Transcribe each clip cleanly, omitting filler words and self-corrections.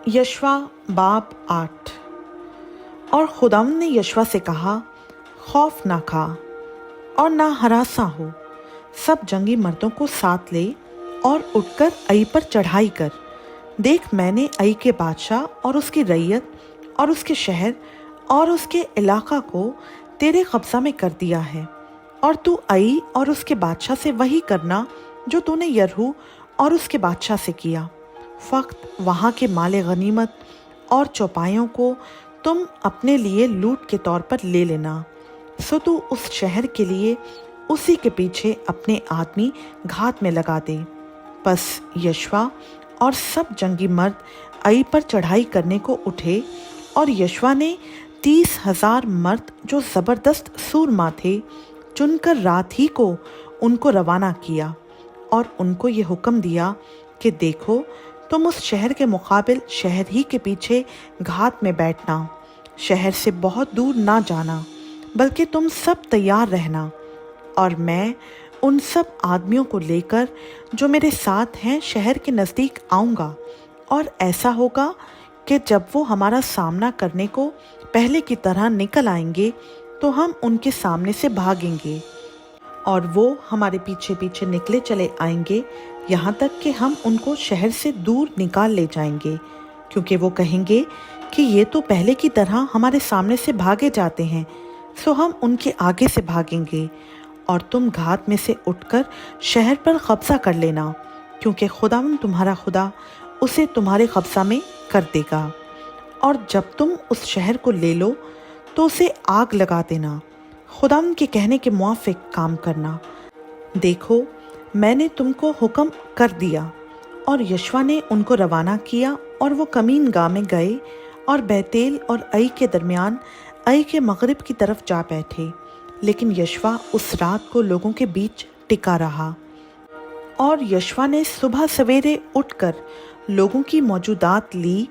यशवा बाब 8। और खुदावंद ने यशवा से कहा, खौफ ना खा और ना हरासा हो, सब जंगी मर्दों को साथ ले और उठकर आई पर चढ़ाई कर। देख, मैंने आई के बादशाह और उसकी रैयत और उसके शहर और उसके इलाका को तेरे कब्जा में कर दिया है, और तू आई और उसके बादशाह से वही करना जो तूने यरहू और उसके बादशाह से किया। फक्त वहाँ के माले गनीमत और चौपाइयों को तुम अपने लिए लूट के तौर पर ले लेना। सो तू उस शहर के लिए उसी के पीछे अपने आदमी घात में लगा दे। बस यशवा और सब जंगी मर्द आई पर चढ़ाई करने को उठे, और यशवा ने 30,000 मर्द जो ज़बरदस्त सूरमा थे चुनकर रात ही को उनको रवाना किया, और उनको ये हुक्म दिया कि देखो, तुम उस शहर के मुकाबिल शहर ही के पीछे घात में बैठना, शहर से बहुत दूर ना जाना, बल्कि तुम सब तैयार रहना। और मैं उन सब आदमियों को लेकर जो मेरे साथ हैं शहर के नज़दीक आऊँगा, और ऐसा होगा कि जब वो हमारा सामना करने को पहले की तरह निकल आएंगे तो हम उनके सामने से भागेंगे, और वो हमारे पीछे पीछे निकले चले आएंगे, यहाँ तक कि हम उनको शहर से दूर निकाल ले जाएंगे, क्योंकि वो कहेंगे कि ये तो पहले की तरह हमारे सामने से भागे जाते हैं, सो हम उनके आगे से भागेंगे। और तुम घात में से उठकर शहर पर कब्जा कर लेना, क्योंकि खुदावंद तुम्हारा खुदा उसे तुम्हारे कब्जा में कर देगा। और जब तुम उस शहर को ले लो तो उसे आग लगा देना, खुदावंद के कहने के मुआफिक काम करना। देखो, मैंने तुमको हुक्म कर दिया। और यशवा ने उनको रवाना किया, और वो कमीन गाह में गए और बैतेल और आई के दरमियान आई के मगरिब की तरफ जा बैठे। लेकिन यशवा उस रात को लोगों के बीच टिका रहा। और यशवा ने सुबह सवेरे उठकर लोगों की मौजूदात ली,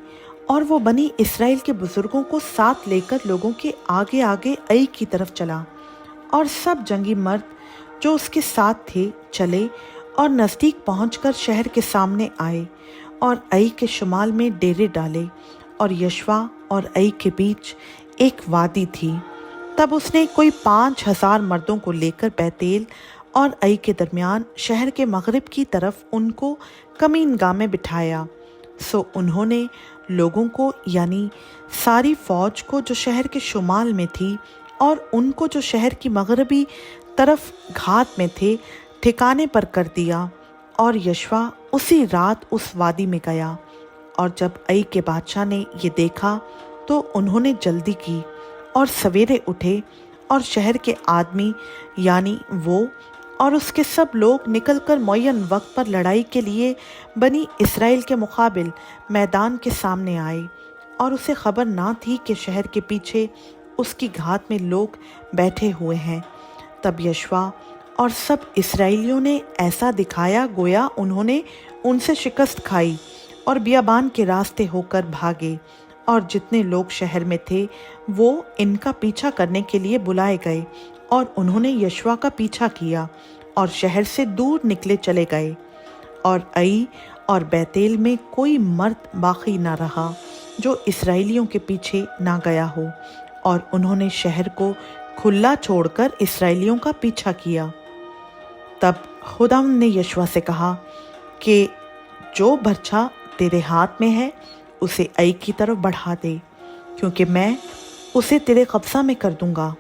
और वो बनी इस्राएल के बुजुर्गों को साथ लेकर लोगों के आगे आगे आई की तरफ चला। और सब जंगी मर्द जो उसके साथ थे चले और नज़दीक पहुंचकर शहर के सामने आए, और आई के शुमाल में डेरे डाले। और यशवा और आई के बीच एक वादी थी। तब उसने कोई 5,000 मर्दों को लेकर बैतेल और आई के दरमियान शहर के मगरिब की तरफ उनको कमीन गाह में बिठाया। सो उन्होंने लोगों को, यानी सारी फौज को जो शहर के शुमाल में थी, और उनको जो शहर की मगरबी तरफ घात में थे, ठिकाने पर कर दिया। और यशवा उसी रात उस वादी में गया। और जब आई के बादशाह ने ये देखा तो उन्होंने जल्दी की और सवेरे उठे, और शहर के आदमी यानी वो और उसके सब लोग निकलकर मुअय्यन वक्त पर लड़ाई के लिए बनी इस्राएल के मुकाबिल मैदान के सामने आए। और उसे खबर ना थी कि शहर के पीछे उसकी घात में लोग बैठे हुए हैं। तब यशवा और सब इस्राएलियों ने ऐसा दिखाया गोया उन्होंने उनसे शिकस्त खाई, और बियाबान के रास्ते होकर भागे। और जितने लोग शहर में थे वो इनका पीछा करने के लिए बुलाए गए, और उन्होंने यशवा का पीछा किया और शहर से दूर निकले चले गए। और आई और बैतेल में कोई मर्द बाकी ना रहा जो इस्राएलियों के पीछे ना गया हो, और उन्होंने शहर को खुला छोड़कर इस्राएलियों का पीछा किया। तब खुदावंद ने यशवा से कहा कि जो बर्छा तेरे हाथ में है उसे आई की तरफ बढ़ा दे, क्योंकि मैं उसे तेरे कब्जा में कर दूंगा।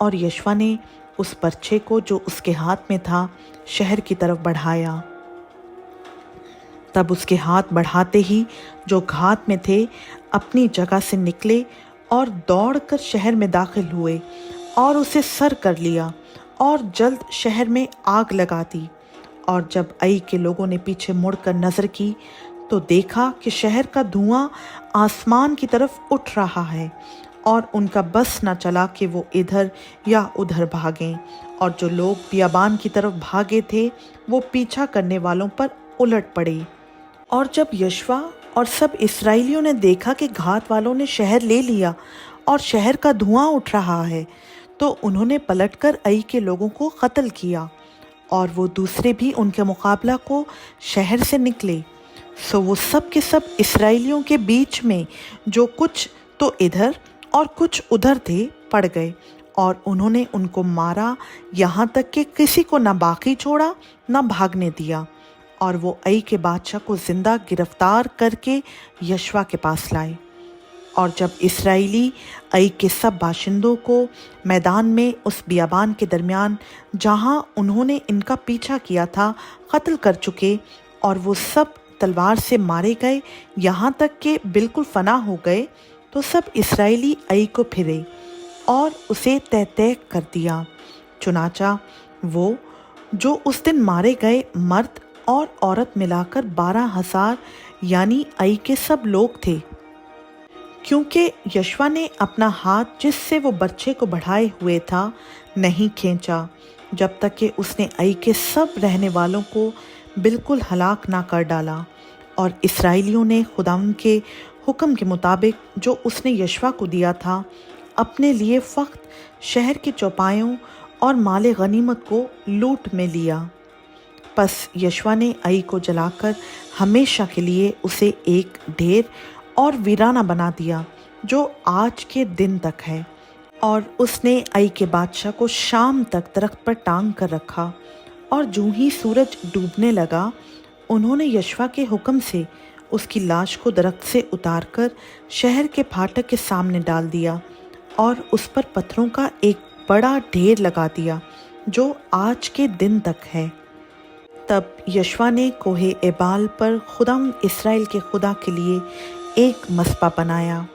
और यशवा ने उस बर्छे को जो उसके हाथ में था शहर की तरफ बढ़ाया। तब उसके हाथ बढ़ाते ही जो घात में थे अपनी जगह से निकले और दौड़कर शहर में दाखिल हुए, और उसे सर कर लिया और जल्द शहर में आग लगा दी। और जब आई के लोगों ने पीछे मुड़कर नजर की तो देखा कि शहर का धुआं आसमान की तरफ उठ रहा है, और उनका बस न चला कि वो इधर या उधर भागें। और जो लोग बियाबान की तरफ भागे थे वो पीछा करने वालों पर उलट पड़े। और जब यशवा और सब इस्राएलियों ने देखा कि घात वालों ने शहर ले लिया और शहर का धुआं उठ रहा है, तो उन्होंने पलटकर आई के लोगों को कत्ल किया, और वो दूसरे भी उनके मुकाबला को शहर से निकले। सो वो सब के सब इसराइलियों के बीच में जो कुछ तो इधर और कुछ उधर थे पड़ गए, और उन्होंने उनको मारा, यहाँ तक कि किसी को न बाकी छोड़ा न भागने दिया। और वो आई के बादशाह को जिंदा गिरफ्तार करके यशवा के पास लाए। और जब इसराइली आई के सब बाशिंदों को मैदान में उस बियाबान के दरमियान जहाँ उन्होंने इनका पीछा किया था कत्ल कर चुके, और वो सब तलवार से मारे गए, यहाँ तक कि बिल्कुल फना हो गए, तो सब इसराइली आई को फिरे और उसे तह तह कर दिया। चुनाचा वो जो उस दिन मारे गए मर्द और औरत मिलाकर 12,000 यानी आई के सब लोग थे, क्योंकि यशवा ने अपना हाथ जिससे वो बच्चे को बढ़ाए हुए था नहीं खींचा, जब तक कि उसने आई के सब रहने वालों को बिल्कुल हलाक ना कर डाला। और इसराइलियों ने खुदावंद के हुक्म के मुताबिक जो उसने यशवा को दिया था, अपने लिए फ़क्त शहर के चौपायों और माले गनीमत को लूट में लिया। बस यशवा ने आई को जलाकर हमेशा के लिए उसे एक ढेर और वीराना बना दिया, जो आज के दिन तक है। और उसने आई के बादशाह को शाम तक दरख्त पर टांग कर रखा, और जूं ही सूरज डूबने लगा, उन्होंने यशवा के हुक्म से उसकी लाश को दरख्त से उतारकर शहर के फाटक के सामने डाल दिया, और उस पर पत्थरों का एक बड़ा ढेर लगा दिया, जो आज के दिन तक है। तब यशवा ने कोहे एबाल पर खुदाम इसराइल के खुदा के लिए एक मस्बा बनाया,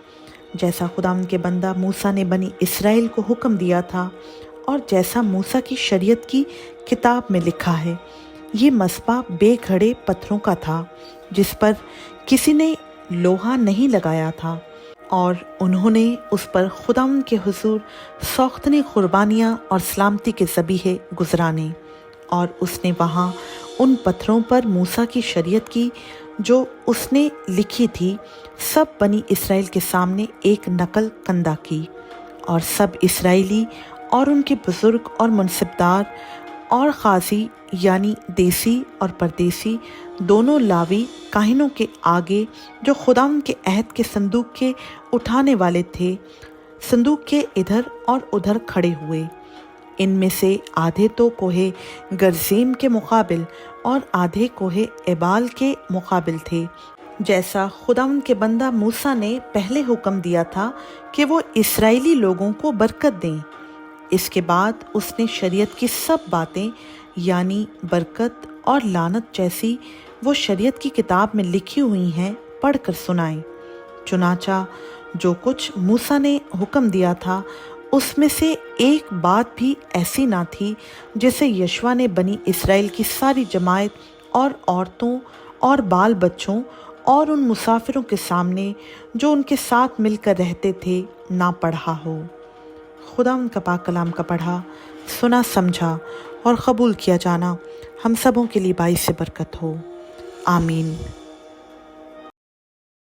जैसा खुदाम के बंदा मूसा ने बनी इसराइल को हुक्म दिया था, और जैसा मूसा की शरीयत की किताब में लिखा है। ये मस्बा बेखड़े पत्थरों का था, जिस पर किसी ने लोहा नहीं लगाया था, और उन्होंने उस पर खुदाम के हुजूर सौख्तनी कुर्बानियाँ और सलामती के ज़बीहे गुजराने। और उसने वहाँ उन पत्थरों पर मूसा की शरीयत की जो उसने लिखी थी, सब बनी इसराइल के सामने एक नकल कंदा की। और सब इसराइली और उनके बुजुर्ग और मुनसिबदार और खाजी यानी देसी और परदेसी दोनों लावी काहिनों के आगे, जो खुदावंद के अहद के संदूक के उठाने वाले थे, संदूक के इधर और उधर खड़े हुए। इनमें से आधे तो कोहे गर्जीम के मुकाबिल और आधे कोहे एबाल के मुकाबिल थे, जैसा खुदावंद के बंदा मूसा ने पहले हुक्म दिया था कि वो इसराइली लोगों को बरकत दें। इसके बाद उसने शरीयत की सब बातें यानी बरकत और लानत जैसी वो शरीयत की किताब में लिखी हुई हैं पढ़कर सुनाए। चुनाचा जो कुछ मूसा ने हुक्म दिया था, उसमें से एक बात भी ऐसी ना थी जिसे यशवा ने बनी इसराइल की सारी जमायत और औरतों और बाल बच्चों और उन मुसाफिरों के सामने जो उनके साथ मिलकर रहते थे ना पढ़ा हो। खुदा उनका पाक कलाम का पढ़ा, सुना, समझा और कबूल किया जाना हम सबों के लिए बाइस से बरकत हो। आमीन।